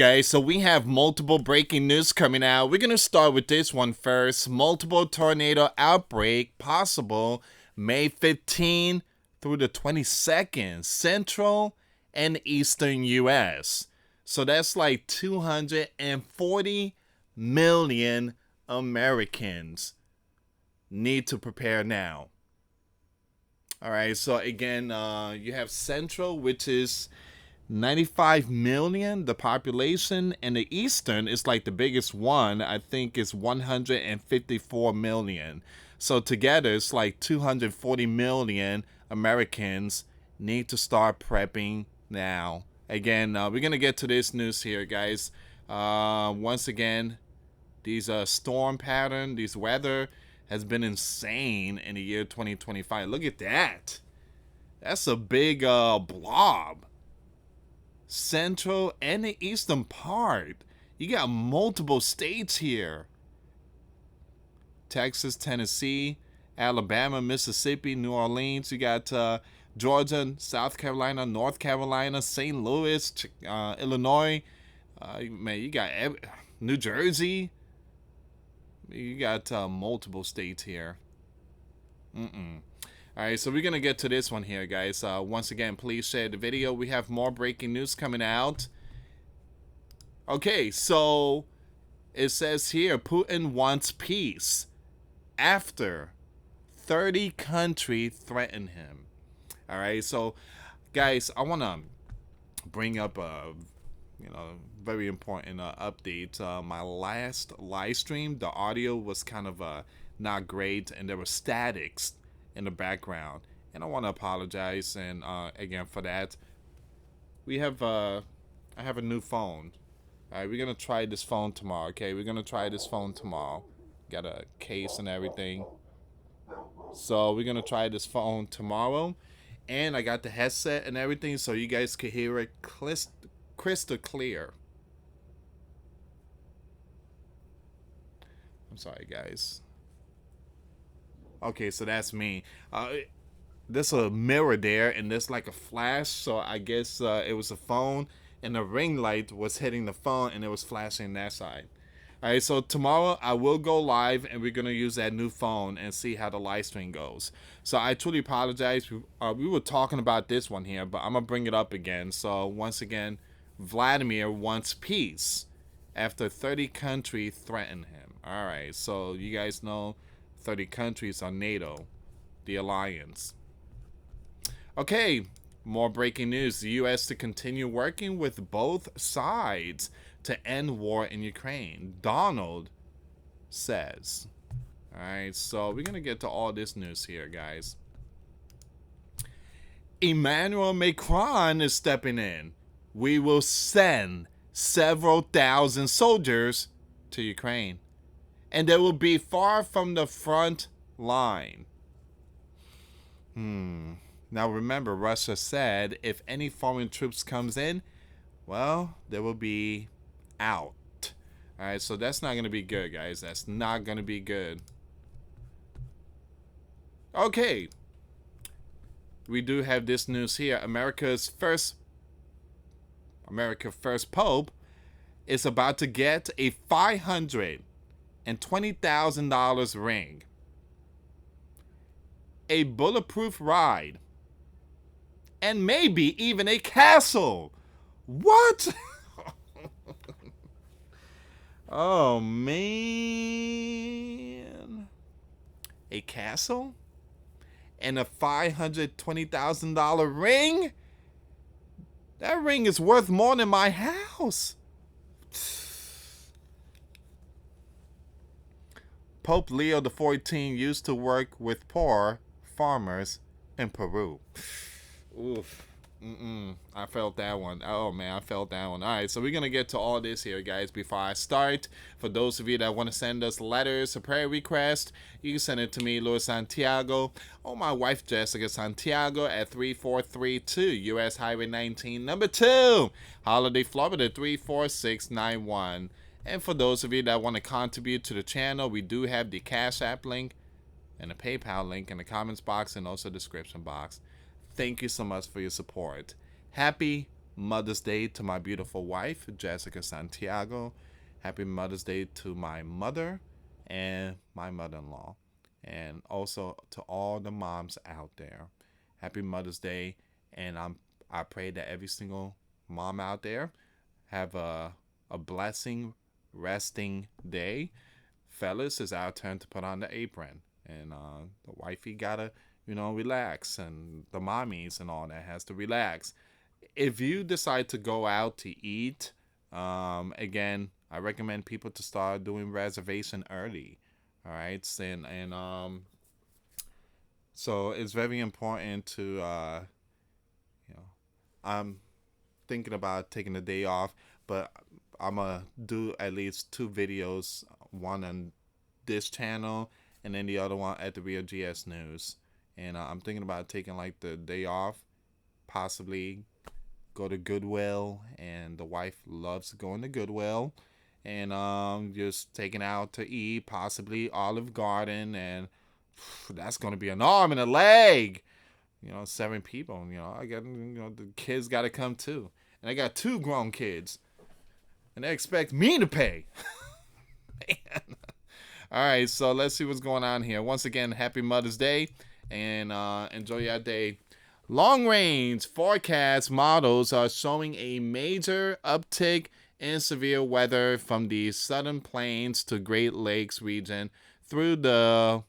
guys, so we have multiple breaking news coming out. We're going to start with this one first. Multiple tornado outbreak possible May 15 through the 22nd, central and eastern US. So that's like 240 million Americans need to prepare now. All right, so again, you have central, which is 95 million, the population, and the eastern is like the biggest one. I think is 154 million. So together, it's like 240 million Americans need to start prepping now. Again, we're going to get to this news here, guys. Once again, these storm pattern, these weather has been insane in the year 2025. Look at that. That's a big blob. Central and the eastern part. You got multiple states here. Texas, Tennessee, Alabama, Mississippi, New Orleans. You got Georgia, South Carolina, North Carolina, St. Louis, Illinois. Man, you got New Jersey. You got multiple states here. All right, so we're going to get to this one here, guys. Once again, please share the video. We have more breaking news coming out. Okay, so it says here, Putin wants peace after 30 countries threaten him. All right, so guys, I want to bring up a very important update. My last live stream, the audio was kind of not great, and there were statics in the background, and I want to apologize and again for that. We have I have a new phone. All right, we're gonna try this phone tomorrow. Okay, we're gonna try this phone tomorrow. Got a case and everything, so we're gonna try this phone tomorrow, and I got the headset and everything, so you guys can hear it crystal clear. I'm sorry, guys. Okay, so that's me. There's a mirror there, and there's like a flash, so I guess it was a phone, and the ring light was hitting the phone, and it was flashing that side. All right, so tomorrow I will go live, and we're going to use that new phone and see how the live stream goes. So I truly apologize. We were talking about this one here, but I'm going to bring it up again. So once again, Vladimir wants peace after 30 countries threaten him. All right, so you guys know 30 countries are NATO, the alliance. Okay, more breaking news. The U.S. to continue working with both sides to end war in Ukraine, Donald says. All right, so we're going to get to all this news here, guys. Emmanuel Macron is stepping in. We will send several thousand soldiers to Ukraine, and they will be far from the front line. Now remember, Russia said if any foreign troops comes in, well, they will be out. All right, so that's not going to be good, guys. That's not going to be good. Okay. We do have this news here. America first Pope is about to get a $520,000 ring, a bulletproof ride, and maybe even a castle. What? Oh, man. A castle? And a $520,000 ring? That ring is worth more than my house. Pope Leo XIV used to work with poor farmers in Peru. Oof. I felt that one. Oh, man, I felt that one. All right, so we're going to get to all this here, guys, before I start. For those of you that want to send us letters or prayer requests, you can send it to me, US Santiago, or my wife, Jessica Santiago, at 3432 US Highway 19, number 2, Holiday, Florida, 34691. And for those of you that want to contribute to the channel, we do have the Cash App link and the PayPal link in the comments box and also description box. Thank you so much for your support. Happy Mother's Day to my beautiful wife, Jessica Santiago. Happy Mother's Day to my mother and my mother-in-law. And also to all the moms out there. Happy Mother's Day. And I pray that every single mom out there have a blessing, resting day. Fellas, it's our turn to put on the apron. And the wifey gotta, relax. And the mommies and all that has to relax. If you decide to go out to eat, again, I recommend people to start doing reservation early. All right, and so it's very important to I'm thinking about taking the day off, but I'm gonna do at least 2 videos, one on this channel and then the other one at the Real GS News. And I'm thinking about taking like the day off, possibly go to Goodwill, and the wife loves going to Goodwill, and just taking out to eat, possibly Olive Garden, and that's gonna be an arm and a leg. 7 people. I got the kids got to come too, and I got 2 grown kids, and they expect me to pay. Man. All right, so let's see what's going on here. Once again, happy Mother's Day, and enjoy your day. Long range forecast models are showing a major uptick in severe weather from the southern plains to Great Lakes region through the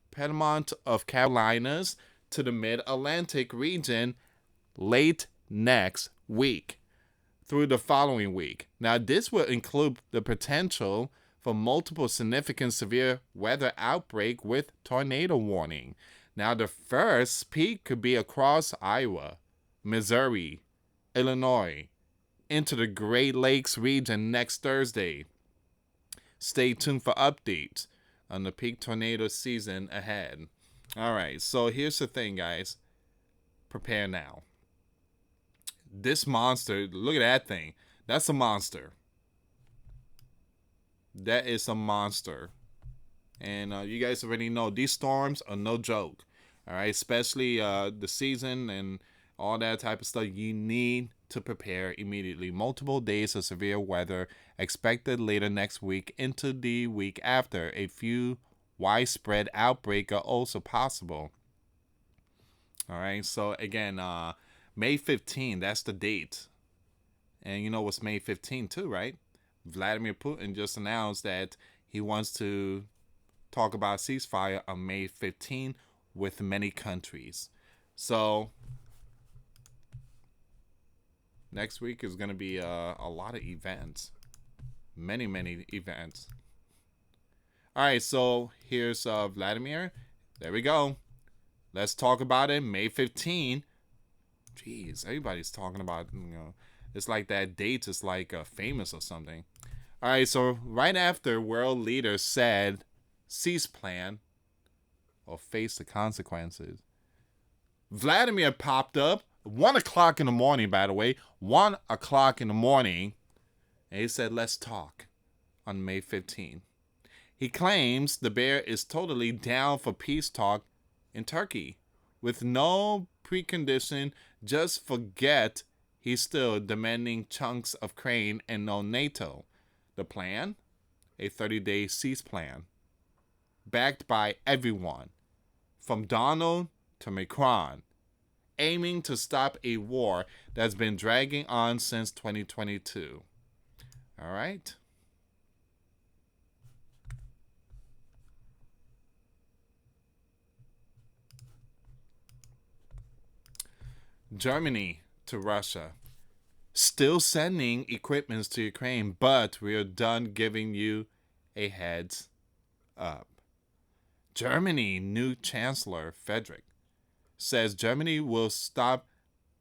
Piedmont of Carolinas to the mid-Atlantic region late next week through the following week. Now, this will include the potential for multiple significant severe weather outbreak with tornado warning. Now, the first peak could be across Iowa, Missouri, Illinois, into the Great Lakes region next Thursday. Stay tuned for updates on the peak tornado season ahead. All right, so here's the thing, guys. Prepare now. This monster, look at that thing. That's a monster. That is a monster. And you guys already know these storms are no joke. All right, especially the season and all that type of stuff. You need to prepare immediately. Multiple days of severe weather expected later next week into the week after. A few widespread outbreaks are also possible. All right, so again, May 15, that's the date. And you know what's May 15 too, right? Vladimir Putin just announced that he wants to talk about ceasefire on May 15 with many countries. So next week is going to be a lot of events. Many events. All right, so here's Vladimir. There we go. Let's talk about it. May 15. Jeez, everybody's talking about, it's like that date is like famous or something. All right, so right after world leaders said cease plan or face the consequences, Vladimir popped up 1 o'clock in the morning, by the way, 1 o'clock in the morning, and he said, let's talk on May 15. He claims the bear is totally down for peace talk in Turkey with no precondition. Just forget he's still demanding chunks of Ukraine and no NATO. The plan? A 30-day cease plan. Backed by everyone, from Donald to Macron, aiming to stop a war that's been dragging on since 2022. All right? Germany to Russia. Still sending equipment to Ukraine, but we are done giving you a heads up. Germany new Chancellor Friedrich says Germany will stop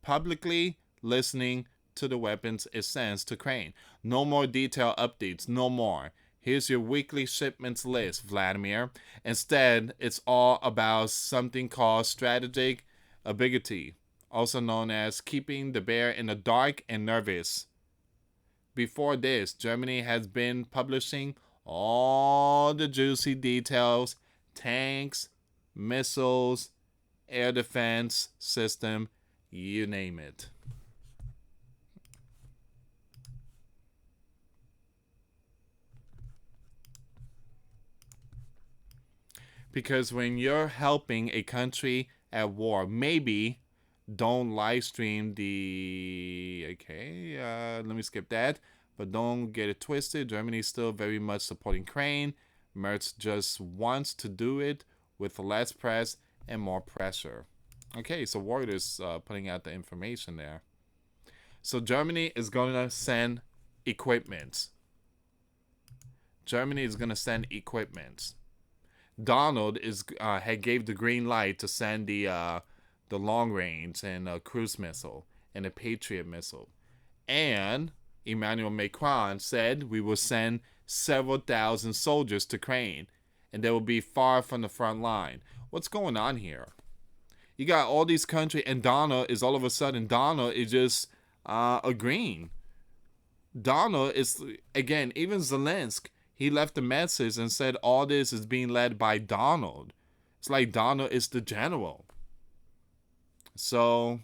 publicly listening to the weapons it sends to Ukraine. No more detailed updates, no more. Here's your weekly shipments list, Vladimir. Instead, it's all about something called strategic ambiguity, also known as keeping the bear in the dark and nervous. Before this, Germany has been publishing all the juicy details, tanks, missiles, air defense system, you name it. Because when you're helping a country at war, maybe don't live stream the. Okay, let me skip that. But don't get it twisted. Germany is still very much supporting Ukraine. Merz just wants to do it with less press and more pressure. Okay, so Reuters putting out the information there. So Germany is going to send equipment. Germany is going to send equipment. Donald had gave the green light to send the long range and cruise missile and the Patriot missile, and Emmanuel Macron said we will send several thousand soldiers to Ukraine, and they will be far from the front line. What's going on here? You got all these countries, and Donald is all of a sudden just agreeing. Donald is again even Zelensky. He left a message and said all this is being led by Donald. It's like Donald is the general. So,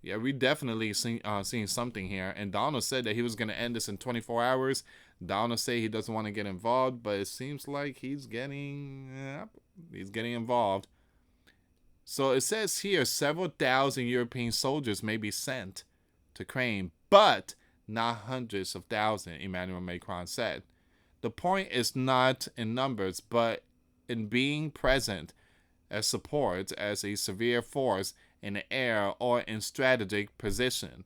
yeah, we definitely seeing something here. And Donald said that he was going to end this in 24 hours. Donald said he doesn't want to get involved, but it seems like he's getting involved. So it says here several thousand European soldiers may be sent to Ukraine, but not hundreds of thousands, Emmanuel Macron said. The point is not in numbers, but in being present as support as a severe force in the air or in strategic position,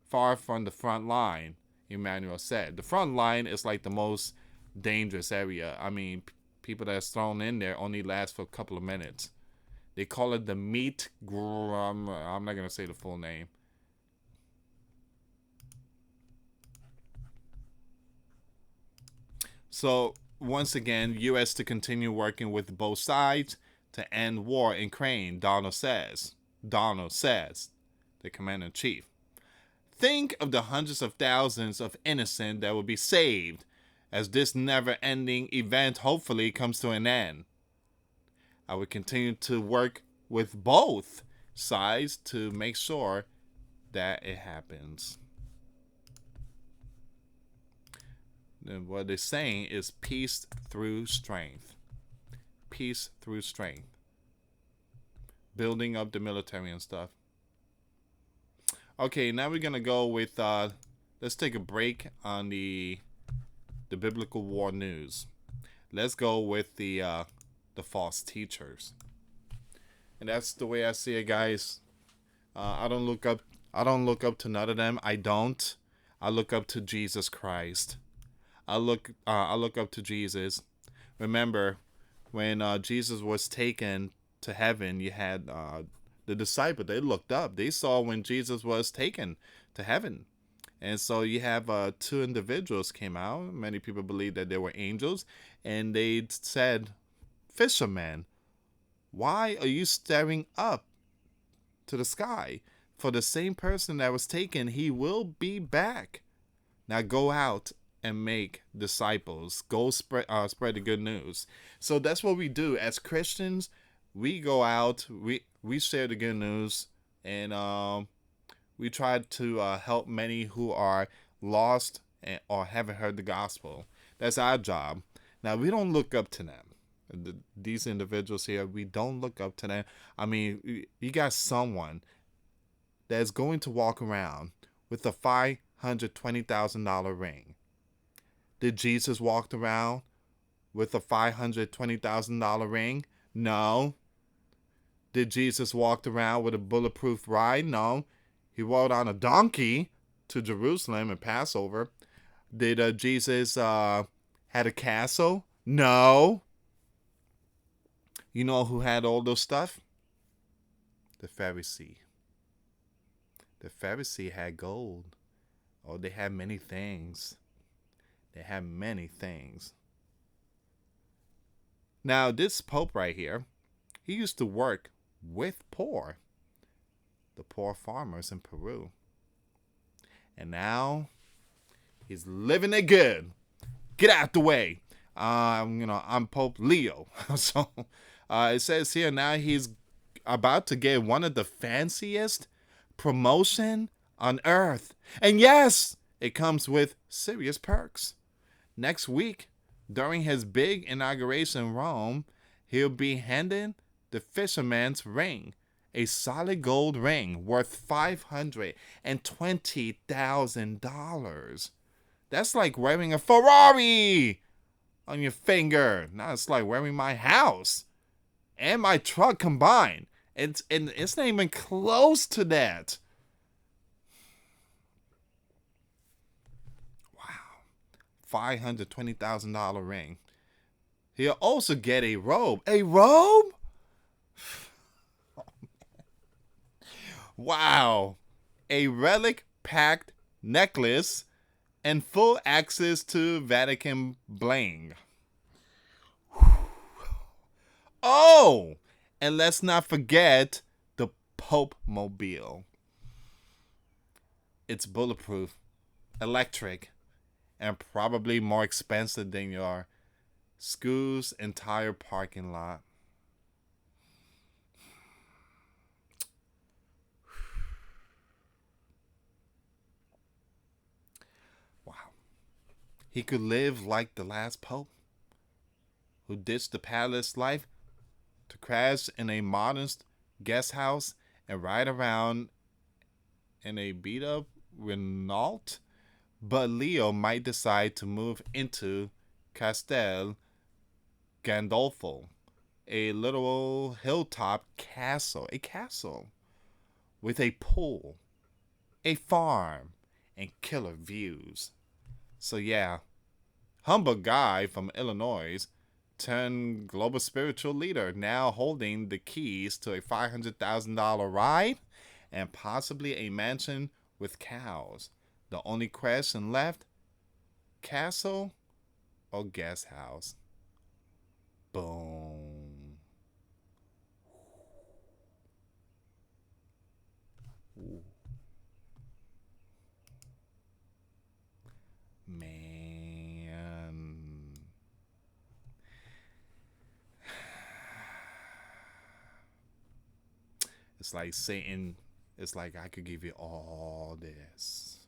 far from the front line, Emmanuel said. The front line is like the most dangerous area. I mean, people that's thrown in there only last for a couple of minutes. They call it the meat. I'm not going to say the full name. So, once again, U.S. to continue working with both sides to end war in Ukraine, Donald says. The commander-in-chief. Think of the hundreds of thousands of innocent that will be saved as this never-ending event hopefully comes to an end. I will continue to work with both sides to make sure that it happens. And what they're saying is peace through strength. Peace through strength. Building up the military and stuff. Okay, now we're going to go with, let's take a break on the biblical war news. Let's go with the false teachers. And that's the way I see it, guys. I don't look up to none of them. I look up to Jesus Christ. I look up to Jesus. Remember, when Jesus was taken to heaven, you had the disciples. They looked up. They saw when Jesus was taken to heaven. And so you have two individuals came out. Many people believe that they were angels. And they said, "Fisherman, why are you staring up to the sky? For the same person that was taken, he will be back. Now go out and make disciples." Go spread the good news. So that's what we do as Christians. We go out, we share the good news, and we try to help many who are lost or haven't heard the gospel. That's our job. Now, we don't look up to them. These individuals here, we don't look up to them. I mean, you got someone that's going to walk around with a $520,000 ring. Did Jesus walk around with a $520,000 ring? No. Did Jesus walk around with a bulletproof ride? No. He rode on a donkey to Jerusalem and Passover. Did Jesus had a castle? No. You know who had all those stuff? The Pharisee. The Pharisee had gold. Oh, they had many things. They had many things. Now, this Pope right here, he used to work with the poor farmers in Peru. And now, he's living it good. Get out the way. I'm Pope Leo. So, it says here now he's about to get one of the fanciest promotion on earth. And yes, it comes with serious perks. Next week, during his big inauguration in Rome, He'll be handed the fisherman's ring, a solid gold ring worth $520,000. That's like wearing a Ferrari on your finger. Now it's like wearing my house and my truck combined. It's not even close to that. Wow. $520,000 ring. He'll also get a robe. A robe? Wow. A relic packed necklace and full access to Vatican bling. Oh, and let's not forget the Pope Mobile. It's bulletproof, electric, and probably more expensive than your school's entire parking lot. Wow. He could live like the last pope who ditched the palace life to crash in a modest guest house and ride around in a beat up Renault. But Leo might decide to move into Castel Gandolfo, a little hilltop castle, with a pool, a farm, and killer views. So yeah, humble guy from Illinois turned global spiritual leader, now holding the keys to a $500,000 ride and possibly a mansion with cows. The only question left, castle or guest house? Boom. Ooh. Man. It's like Satan, it's like I could give you all this.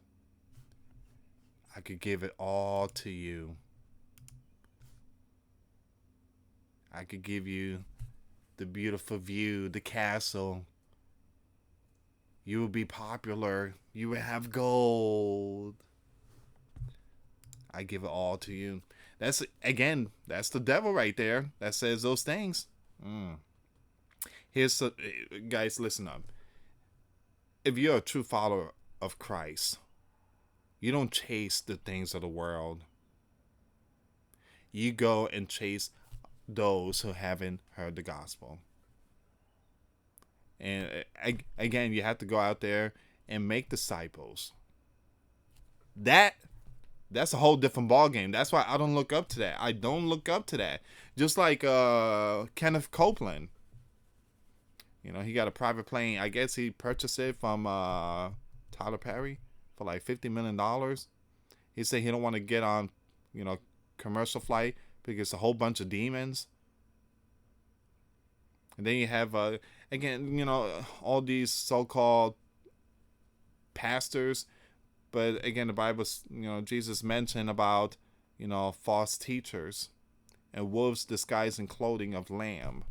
I could give it all to you. I could give you the beautiful view, the castle. You would be popular. You would have gold. I give it all to you. That's the devil right there that says those things. Guys, listen up. If you're a true follower of Christ, you don't chase the things of the world. You go and chase those who haven't heard the gospel. And again, you have to go out there and make disciples. That's a whole different ballgame. That's why I don't look up to that. I don't look up to that. Just like Kenneth Copeland. You know, he got a private plane. I guess he purchased it from Tyler Perry for like $50 million. He said he don't want to get on, commercial flight because it's a whole bunch of demons. And then you have, all these so-called pastors. But again, the Bible, Jesus mentioned about, false teachers and wolves disguised in clothing of lamb.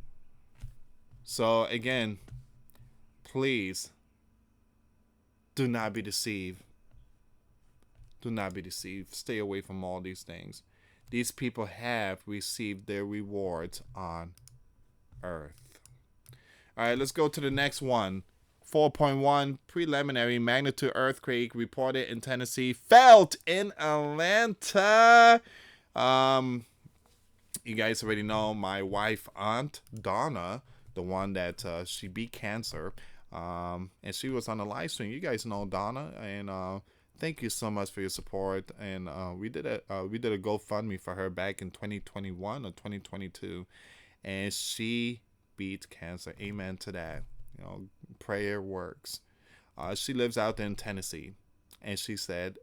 So again, please do not be deceived. Do not be deceived. Stay away from all these things. These people have received their rewards on earth. All right, let's go to the next one. 4.1 preliminary magnitude earthquake reported in Tennessee, felt in Atlanta. You guys already know my wife, Aunt Donna, the one that she beat cancer, and she was on the live stream. You guys know Donna, and thank you so much for your support. And we did a GoFundMe for her back in 2021 or 2022, and she beat cancer. Amen to that. Prayer works. She lives out there in Tennessee, and she said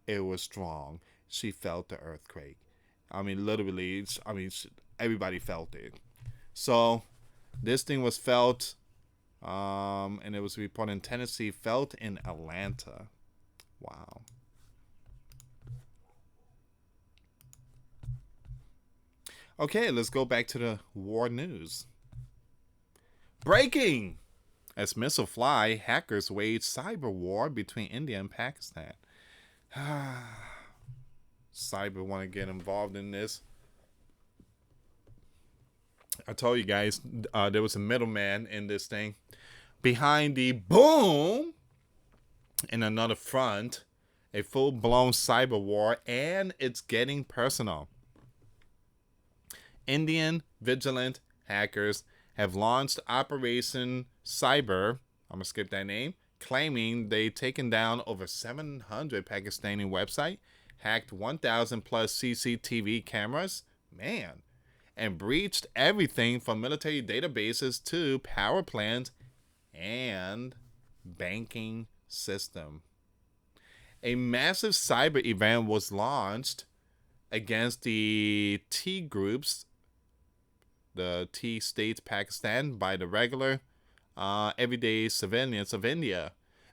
it was strong. She felt the earthquake. I mean, literally, everybody felt it. So this thing was felt, and it was reported in Tennessee, felt in Atlanta. Wow. Okay, let's go back to the war news. Breaking! As missile fly, hackers wage cyber war between India and Pakistan. Cyber want to get involved in this. I told you guys there was a middleman in this thing. Behind the boom, in another front, a full-blown cyber war, and it's getting personal. Indian vigilant hackers have launched Operation Cyber, I'm going to skip that name, claiming they've taken down over 700 Pakistani websites, hacked 1,000 plus CCTV cameras, man, and breached everything from military databases to power plants and banking system. A massive cyber event was launched against the T groups, the T states Pakistan, by the regular everyday civilians of India.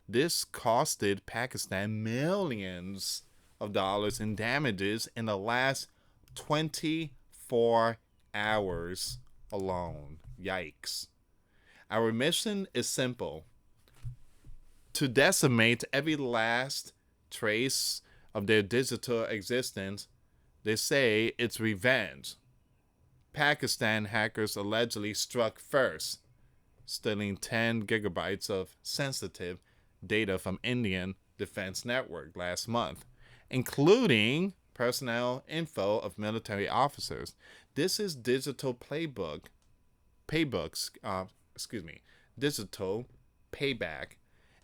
This costed Pakistan millions of dollars in damages in the last 24 hours alone. Yikes. Our mission is simple: to decimate every last trace of their digital existence. They say it's revenge. Pakistan hackers allegedly struck first, stealing 10 gigabytes of sensitive data from Indian Defense Network last month, including personnel info of military officers. This is digital digital payback.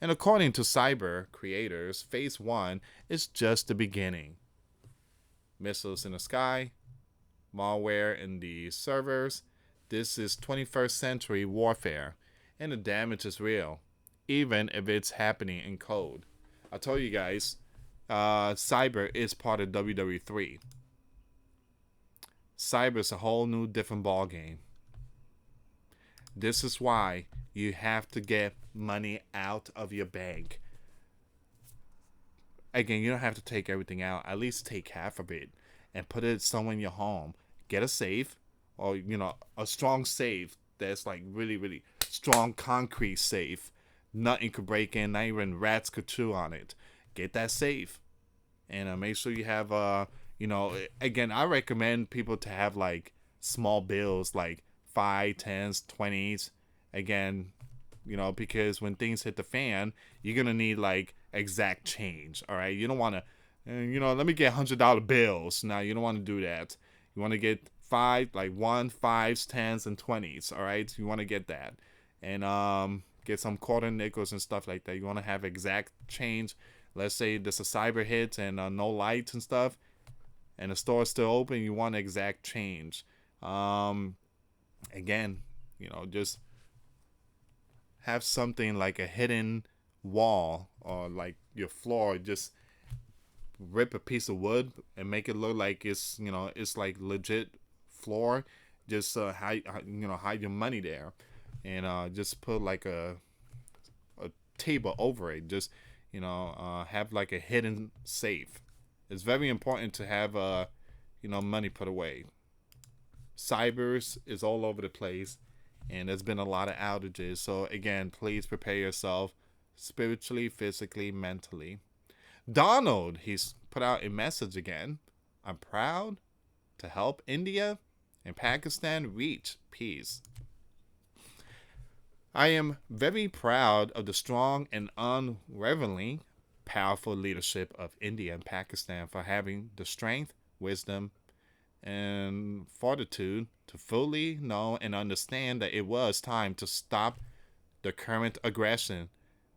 And according to cyber creators, phase 1 is just the beginning. Missiles in the sky, malware in the servers. This is 21st century warfare, and the damage is real, even if it's happening in code. I told you guys, cyber is part of WWE3. Cyber is a whole new different ball game. This is why you have to get money out of your bank. Again, you don't have to take everything out. At least take half of it and put it somewhere in your home. Get a safe, or a strong safe that's like really, really strong concrete safe. Nothing could break in. Not even rats could chew on it. Get that safe, and make sure you have again, I recommend people to have like small bills, like 5, 10s, 20s. Again, because when things hit the fan, you're gonna need like exact change. All right, you don't want to, let me get $100 bills. Now you don't want to do that. You want to get 5, like 1, 5s, 10s, and 20s. All right, you want to get that, and get some quarter nickels and stuff like that. You want to have exact change. Let's say there's a cyber hit and no lights and stuff, and the store's still open. You want exact change. Again, just have something like a hidden wall, or like your floor. Just rip a piece of wood and make it look like it's it's like legit floor. Just hide your money there, and just put like a table over it. Just have like a hidden safe. It's very important to have money put away. Cybers is all over the place, and there's been a lot of outages. So again, please prepare yourself spiritually, physically, mentally. Donald, he's put out a message again. I'm proud to help India and Pakistan reach peace. I am very proud of the strong and unwaveringly powerful leadership of India and Pakistan for having the strength, wisdom, and fortitude to fully know and understand that it was time to stop the current aggression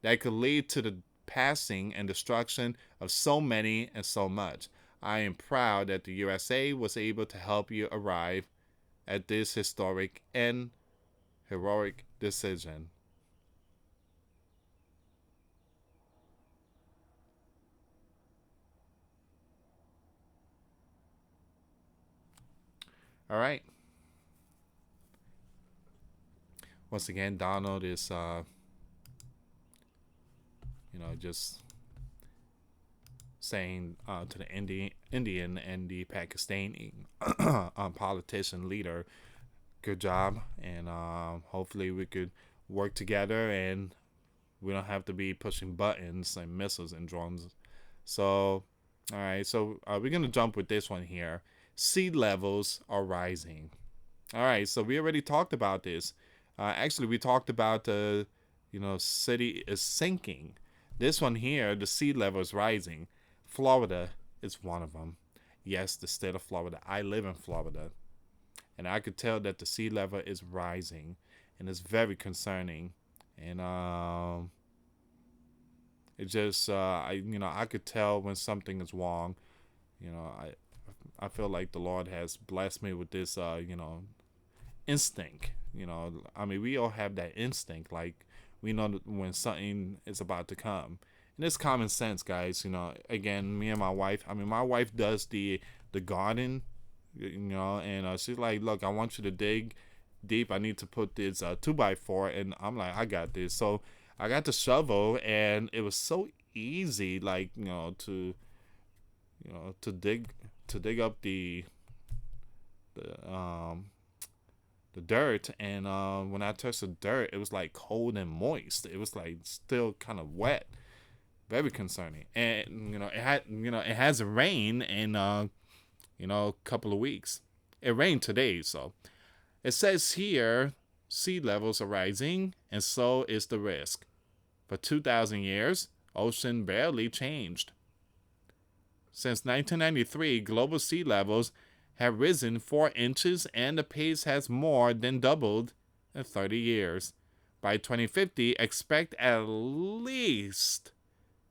that could lead to the passing and destruction of so many and so much. I am proud that the USA was able to help you arrive at this historic and heroic decision. All right. Once again, Donald is, just saying to the Indian and the Pakistani politician leader, good job, and hopefully we could work together and we don't have to be pushing buttons and missiles and drones. So, all right, so we're going to jump with this one here. Sea levels are rising. All right, so we already talked about this. Actually, we talked about the, city is sinking. This one here, the sea level is rising. Florida is one of them. Yes, the state of Florida. I live in Florida. And I could tell that the sea level is rising. And it's very concerning. And it just, I could tell when something is wrong. I feel like the Lord has blessed me with this, instinct. We all have that instinct. Like, we know when something is about to come. And it's common sense, guys. Again, me and my wife. My wife does the garden, and she's like, look, I want you to dig deep. I need to put this 2x4. And I'm like, I got this. So I got the shovel, and it was so easy, like, to dig up the dirt, and when I touched the dirt, it was like cold and moist. It was like still kind of wet. Very concerning. And it hasn't rained in a couple of weeks. It rained today, so it says here sea levels are rising, and so is the risk. For 2,000 years, ocean barely changed. Since 1993, global sea levels have risen 4 inches, and the pace has more than doubled in 30 years. By 2050, expect at least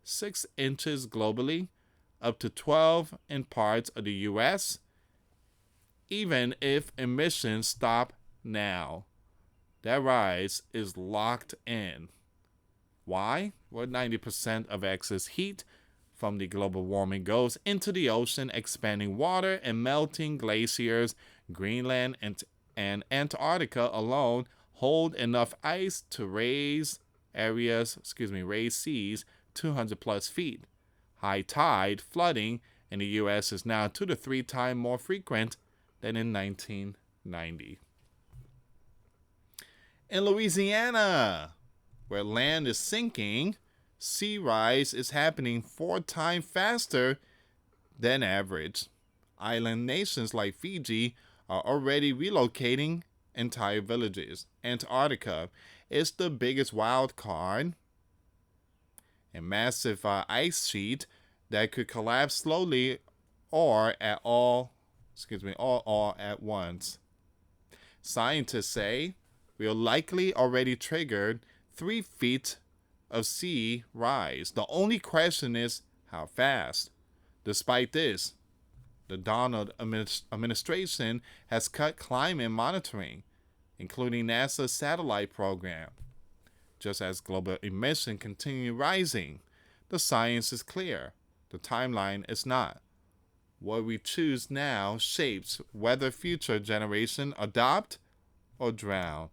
6 inches globally, up to 12 in parts of the US, even if emissions stop now. That rise is locked in. Why? Well, 90% of excess heat from the global warming goes into the ocean, expanding water and melting glaciers. Greenland and Antarctica alone hold enough ice to raise seas 200 plus feet. High tide flooding in the U.S. is now 2 to 3 times more frequent than in 1990. In Louisiana, where land is sinking, sea rise is happening 4 times faster than average. Island nations like Fiji are already relocating entire villages. Antarctica is the biggest wild card. A massive ice sheet that could collapse slowly or all at once. Scientists say we are likely already triggered 3 feet of sea rise. The only question is how fast. Despite this, the Donald administration has cut climate monitoring, including NASA's satellite program. Just as global emissions continue rising, the science is clear. The timeline is not. What we choose now shapes whether future generations adopt or drown.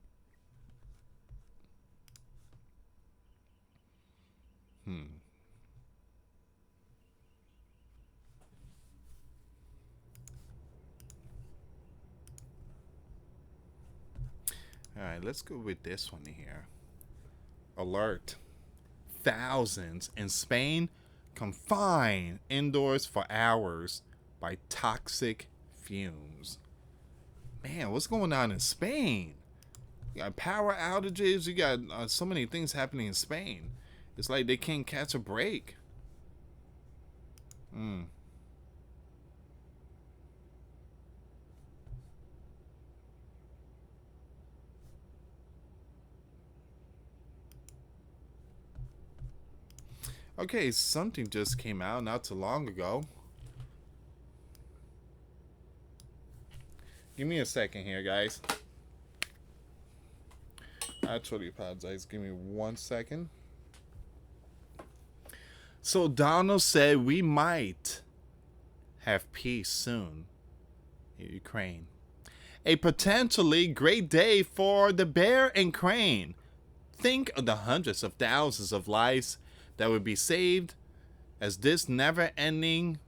All right, let's go with this one here. Alert. Thousands in Spain confined indoors for hours by toxic fumes. Man, what's going on in Spain? You got power outages. You got so many things happening in Spain. It's like they can't catch a break. Okay, something just came out not too long ago. Give me a second here, guys. I truly apologize. Give me 1 second. So Donald said we might have peace soon in Ukraine. A potentially great day for the bear and crane. Think of the hundreds of thousands of lives that would be saved As this never-ending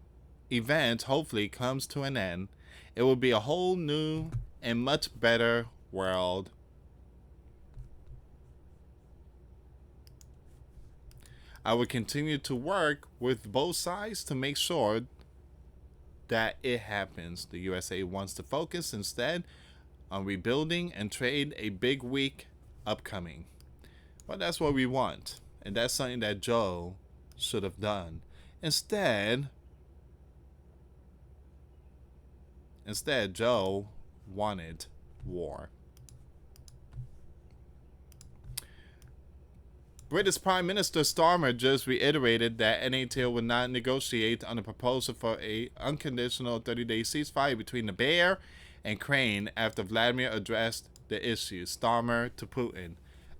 event hopefully comes to an end, it will be a whole new and much better world. I will continue to work with both sides to make sure that it happens. The USA wants to focus instead on rebuilding and trade a big week upcoming. Well, that's what we want. And that's something that Joe should have done. Instead, Joe wanted war. British Prime Minister Starmer just reiterated that NATO will not negotiate on a proposal for an unconditional 30-day ceasefire between the Bear and Crane after Vladimir addressed the issue. Starmer to Putin,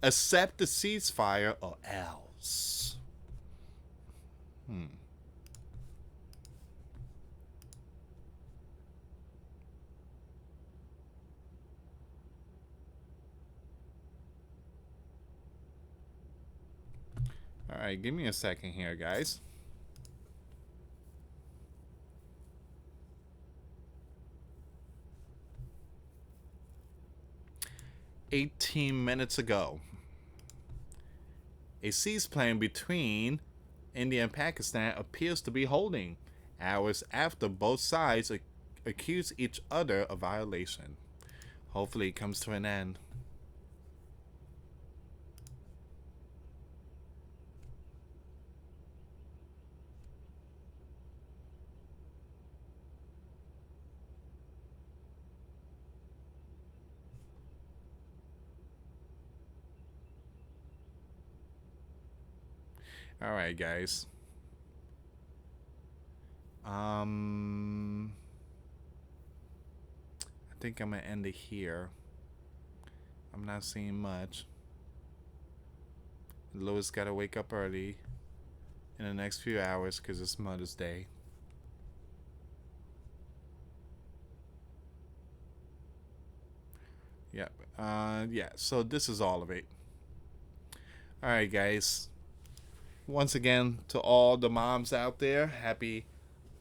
accept the ceasefire or else. Alright, give me a second here, guys. $18 minutes ago, a cease plan between India and Pakistan appears to be holding, hours after both sides accuse each other of violation. Hopefully it comes to an end. Alright, guys. I think I'm gonna end it here. I'm not seeing much. Louis gotta wake up early in the next few hours because it's Mother's Day. Yep. Yeah, so this is all of it. Alright, guys. Once again, to all the moms out there, happy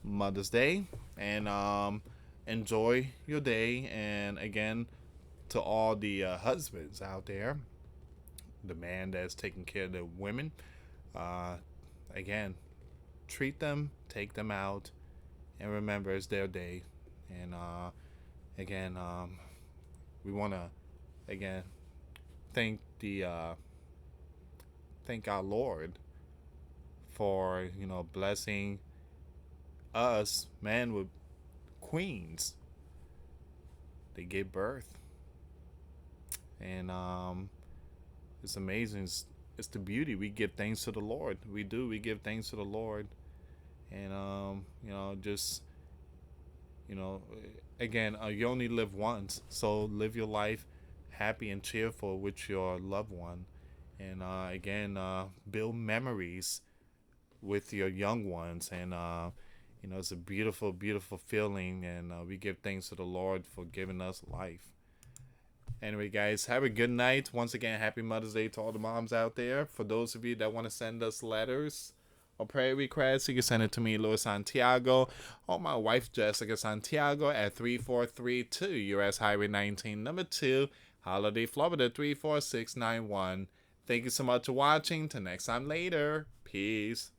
Mother's Day. And enjoy your day. And again, to all the husbands out there, the man that's taking care of the women, again, treat them, take them out, and remember it's their day. And again, we want to again thank our Lord for blessing us, man, with queens. They give birth, and it's amazing. It's the beauty. We give thanks to the Lord. We do. We give thanks to the Lord, and just again, you only live once, so live your life happy and cheerful with your loved one, and again, build memories with your young ones, and it's a beautiful, beautiful feeling, and we give thanks to the Lord for giving us life. Anyway, guys, have a good night. Once again, happy Mother's Day to all the moms out there. For those of you that want to send us letters or prayer requests, you can send it to me, US Santiago, or my wife, Jessica Santiago, at 3432 US Highway 19, number 2, Holiday, Florida, 34691. Thank you so much for watching. Till next time later. Peace.